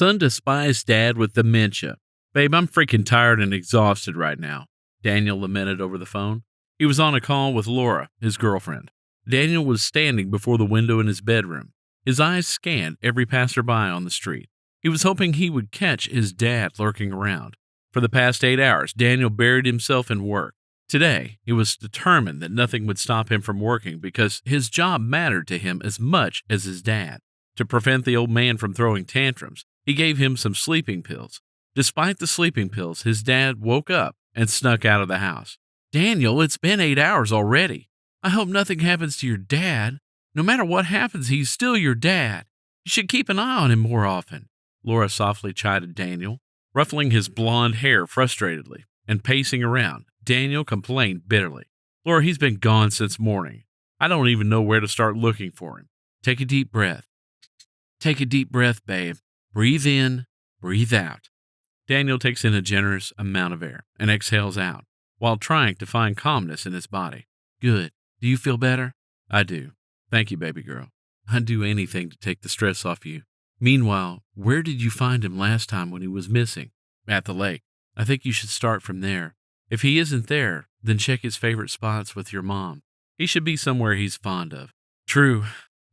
Son despised dad with dementia. Babe, I'm freaking tired and exhausted right now, Daniel lamented over the phone. He was on a call with Laura, his girlfriend. Daniel was standing before the window in his bedroom. His eyes scanned every passerby on the street. He was hoping he would catch his dad lurking around. For the past 8 hours, Daniel buried himself in work. Today, he was determined that nothing would stop him from working because his job mattered to him as much as his dad. To prevent the old man from throwing tantrums, he gave him some sleeping pills. Despite the sleeping pills, his dad woke up and snuck out of the house. Daniel, it's been 8 hours already. I hope nothing happens to your dad. No matter what happens, he's still your dad. You should keep an eye on him more often. Laura softly chided Daniel, ruffling his blonde hair frustratedly and pacing around. Daniel complained bitterly. Laura, he's been gone since morning. I don't even know where to start looking for him. Take a deep breath. Take a deep breath, babe. Breathe in, breathe out. Daniel takes in a generous amount of air and exhales out while trying to find calmness in his body. Good. Do you feel better? I do. Thank you, baby girl. I'd do anything to take the stress off you. Meanwhile, where did you find him last time when he was missing? At the lake. I think you should start from there. If he isn't there, then check his favorite spots with your mom. He should be somewhere he's fond of. True.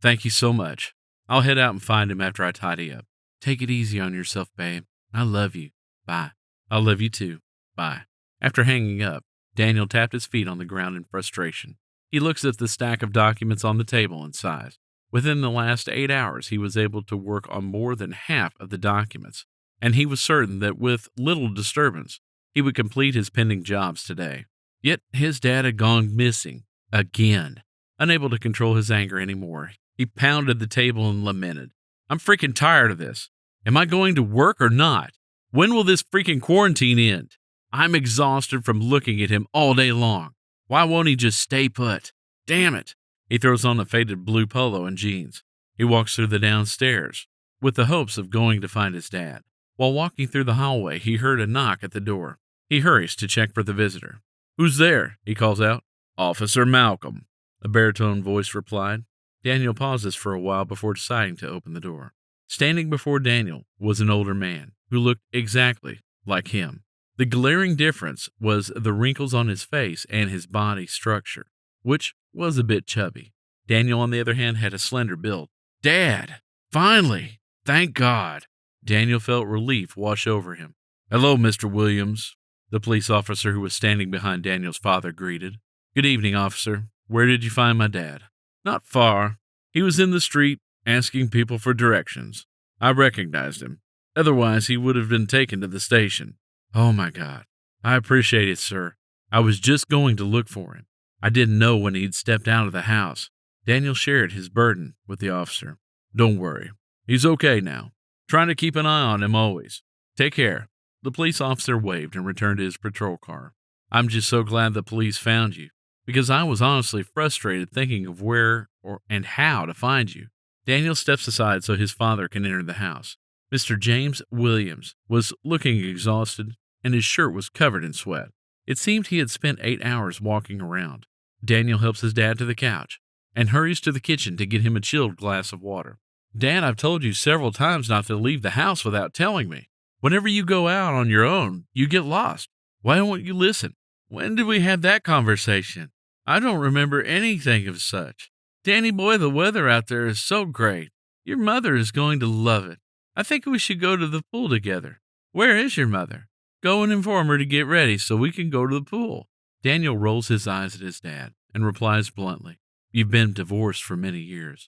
Thank you so much. I'll head out and find him after I tidy up. Take it easy on yourself, babe. I love you. Bye. I love you too. Bye. After hanging up, Daniel tapped his feet on the ground in frustration. He looks at the stack of documents on the table and sighs. Within the last 8 hours, he was able to work on more than half of the documents, and he was certain that with little disturbance, he would complete his pending jobs today. Yet his dad had gone missing again. Unable to control his anger anymore, he pounded the table and lamented. I'm freaking tired of this. Am I going to work or not? When will this freaking quarantine end? I'm exhausted from looking at him all day long. Why won't he just stay put? Damn it. He throws on a faded blue polo and jeans. He walks through the downstairs with the hopes of going to find his dad. While walking through the hallway, he heard a knock at the door. He hurries to check for the visitor. Who's there? He calls out. Officer Malcolm, a baritone voice replied. Daniel pauses for a while before deciding to open the door. Standing before Daniel was an older man who looked exactly like him. The glaring difference was the wrinkles on his face and his body structure, which was a bit chubby. Daniel, on the other hand, had a slender build. Dad! Finally! Thank God! Daniel felt relief wash over him. Hello, Mr. Williams, the police officer who was standing behind Daniel's father greeted. Good evening, officer. Where did you find my dad? Not far. He was in the street asking people for directions. I recognized him. Otherwise, he would have been taken to the station. Oh, my God. I appreciate it, sir. I was just going to look for him. I didn't know when he'd stepped out of the house. Daniel shared his burden with the officer. Don't worry. He's okay now. Trying to keep an eye on him always. Take care. The police officer waved and returned to his patrol car. I'm just so glad the police found you, because I was honestly frustrated thinking of where and how to find you. Daniel steps aside so his father can enter the house. Mr. James Williams was looking exhausted, and his shirt was covered in sweat. It seemed he had spent 8 hours walking around. Daniel helps his dad to the couch and hurries to the kitchen to get him a chilled glass of water. Dad, I've told you several times not to leave the house without telling me. Whenever you go out on your own, you get lost. Why don't you listen? When did we have that conversation? I don't remember anything of such. Danny boy, the weather out there is so great. Your mother is going to love it. I think we should go to the pool together. Where is your mother? Go and inform her to get ready so we can go to the pool. Daniel rolls his eyes at his dad and replies bluntly, You've been divorced for many years.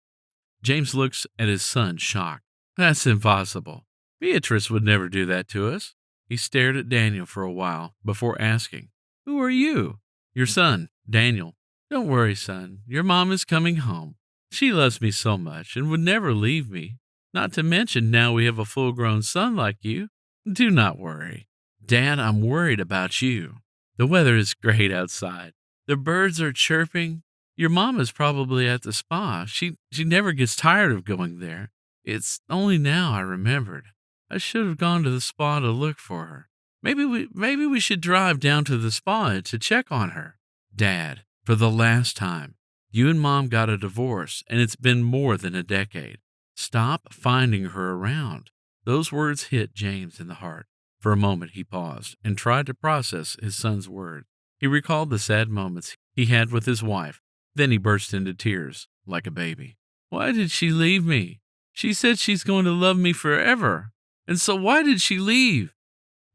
James looks at his son, shocked. That's impossible. Beatrice would never do that to us. He stared at Daniel for a while before asking, Who are you? Your son, Daniel. Don't worry, son. Your mom is coming home. She loves me so much and would never leave me. Not to mention now we have a full-grown son like you. Do not worry. Dad, I'm worried about you. The weather is great outside. The birds are chirping. Your mom is probably at the spa. She never gets tired of going there. It's only now I remembered. I should have gone to the spa to look for her. Maybe we should drive down to the spa to check on her. Dad, for the last time, you and Mom got a divorce, and it's been more than a decade. Stop finding her around. Those words hit James in the heart. For a moment he paused and tried to process his son's words. He recalled the sad moments he had with his wife. Then he burst into tears, like a baby. Why did she leave me? She said she's going to love me forever. And so why did she leave?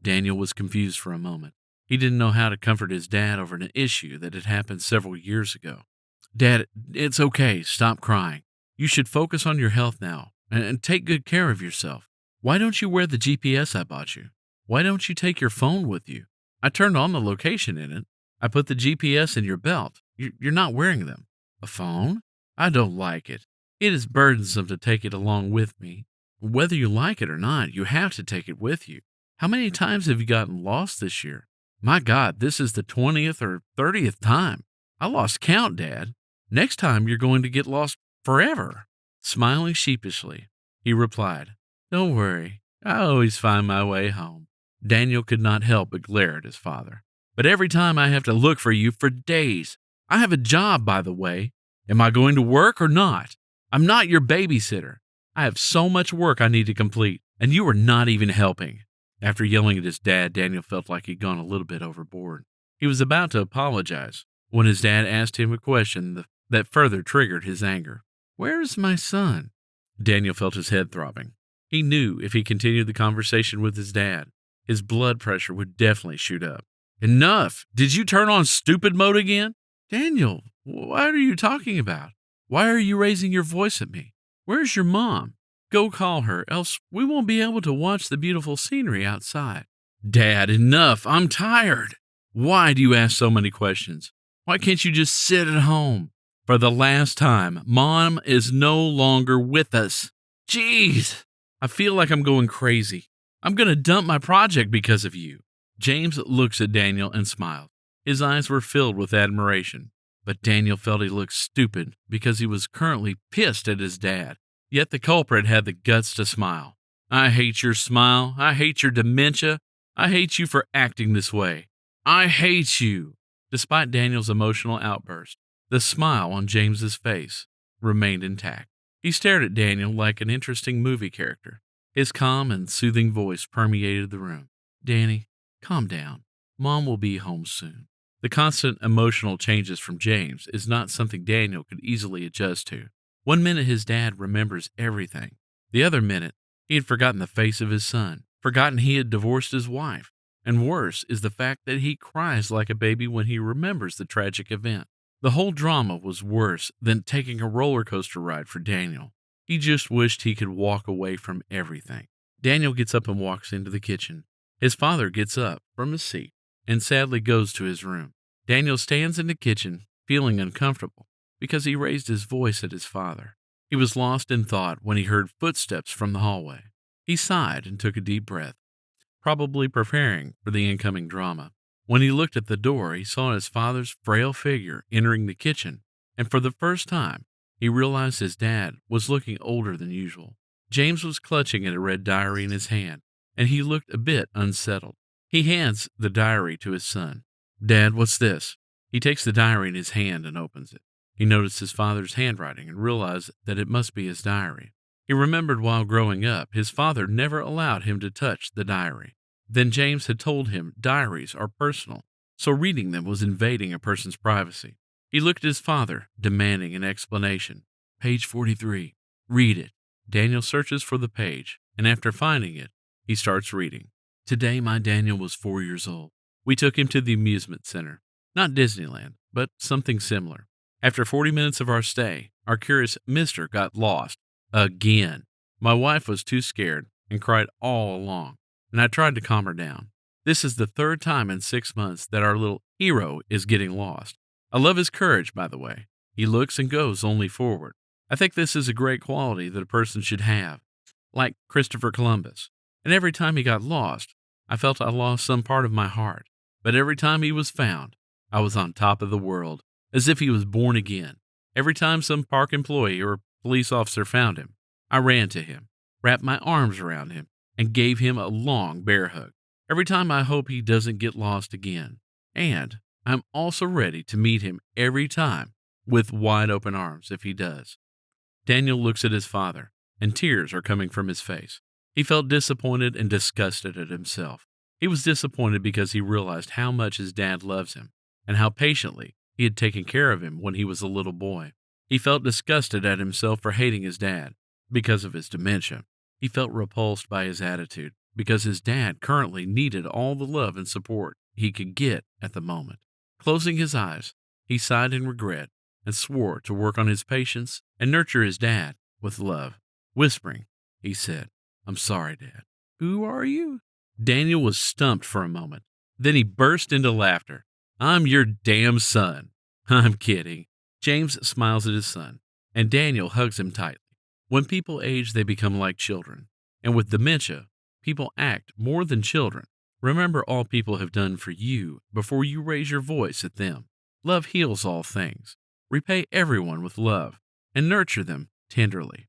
Daniel was confused for a moment. He didn't know how to comfort his dad over an issue that had happened several years ago. Dad, it's okay. Stop crying. You should focus on your health now and take good care of yourself. Why don't you wear the GPS I bought you? Why don't you take your phone with you? I turned on the location in it. I put the GPS in your belt. You're not wearing them. A phone? I don't like it. It is burdensome to take it along with me. Whether you like it or not, you have to take it with you. How many times have you gotten lost this year? My God, this is the 20th or 30th time. I lost count, Dad. Next time you're going to get lost forever. Smiling sheepishly, he replied, Don't worry. I always find my way home. Daniel could not help but glare at his father. But every time I have to look for you for days. I have a job, by the way. Am I going to work or not? I'm not your babysitter. I have so much work I need to complete, and you are not even helping. After yelling at his dad, Daniel felt like he'd gone a little bit overboard. He was about to apologize when his dad asked him a question that further triggered his anger. Where is my son? Daniel felt his head throbbing. He knew if he continued the conversation with his dad, his blood pressure would definitely shoot up. Enough! Did you turn on stupid mode again? Daniel, what are you talking about? Why are you raising your voice at me? Where's your mom? Go call her, else we won't be able to watch the beautiful scenery outside. Dad, enough! I'm tired! Why do you ask so many questions? Why can't you just sit at home? For the last time, Mom is no longer with us. Jeez! I feel like I'm going crazy. I'm going to dump my project because of you. James looks at Daniel and smiled. His eyes were filled with admiration, but Daniel felt he looked stupid because he was currently pissed at his dad. Yet the culprit had the guts to smile. I hate your smile. I hate your dementia. I hate you for acting this way. I hate you. Despite Daniel's emotional outburst, the smile on James's face remained intact. He stared at Daniel like an interesting movie character. His calm and soothing voice permeated the room. Danny, calm down. Mom will be home soon. The constant emotional changes from James is not something Daniel could easily adjust to. One minute his dad remembers everything. The other minute, he had forgotten the face of his son, forgotten he had divorced his wife. And worse is the fact that he cries like a baby when he remembers the tragic event. The whole drama was worse than taking a roller coaster ride for Daniel. He just wished he could walk away from everything. Daniel gets up and walks into the kitchen. His father gets up from his seat and sadly goes to his room. Daniel stands in the kitchen, feeling uncomfortable because he raised his voice at his father. He was lost in thought when he heard footsteps from the hallway. He sighed and took a deep breath, probably preparing for the incoming drama. When he looked at the door, he saw his father's frail figure entering the kitchen, and for the first time, he realized his dad was looking older than usual. James was clutching at a red diary in his hand, and he looked a bit unsettled. He hands the diary to his son. Dad, what's this? He takes the diary in his hand and opens it. He noticed his father's handwriting and realized that it must be his diary. He remembered while growing up, his father never allowed him to touch the diary. Then James had told him diaries are personal, so reading them was invading a person's privacy. He looked at his father, demanding an explanation. Page 43. Read it. Daniel searches for the page, and after finding it, he starts reading. Today my Daniel was 4 years old. We took him to the amusement center. Not Disneyland, but something similar. After 40 minutes of our stay, our curious mister got lost. Again. My wife was too scared and cried all along, and I tried to calm her down. This is the third time in 6 months that our little hero is getting lost. I love his courage, by the way. He looks and goes only forward. I think this is a great quality that a person should have, like Christopher Columbus. And every time he got lost, I felt I lost some part of my heart. But every time he was found, I was on top of the world, as if he was born again. Every time some park employee or police officer found him, I ran to him, wrapped my arms around him, and gave him a long bear hug. Every time I hope he doesn't get lost again. And I'm also ready to meet him every time with wide open arms if he does. Daniel looks at his father, and tears are coming from his face. He felt disappointed and disgusted at himself. He was disappointed because he realized how much his dad loves him and how patiently he had taken care of him when he was a little boy. He felt disgusted at himself for hating his dad because of his dementia. He felt repulsed by his attitude because his dad currently needed all the love and support he could get at the moment. Closing his eyes, he sighed in regret and swore to work on his patience and nurture his dad with love. Whispering, he said, "I'm sorry, Dad." "Who are you?" Daniel was stumped for a moment. Then he burst into laughter. "I'm your damn son." "I'm kidding." James smiles at his son, and Daniel hugs him tightly. When people age, they become like children. And with dementia, people act more than children. Remember all people have done for you before you raise your voice at them. Love heals all things. Repay everyone with love and nurture them tenderly.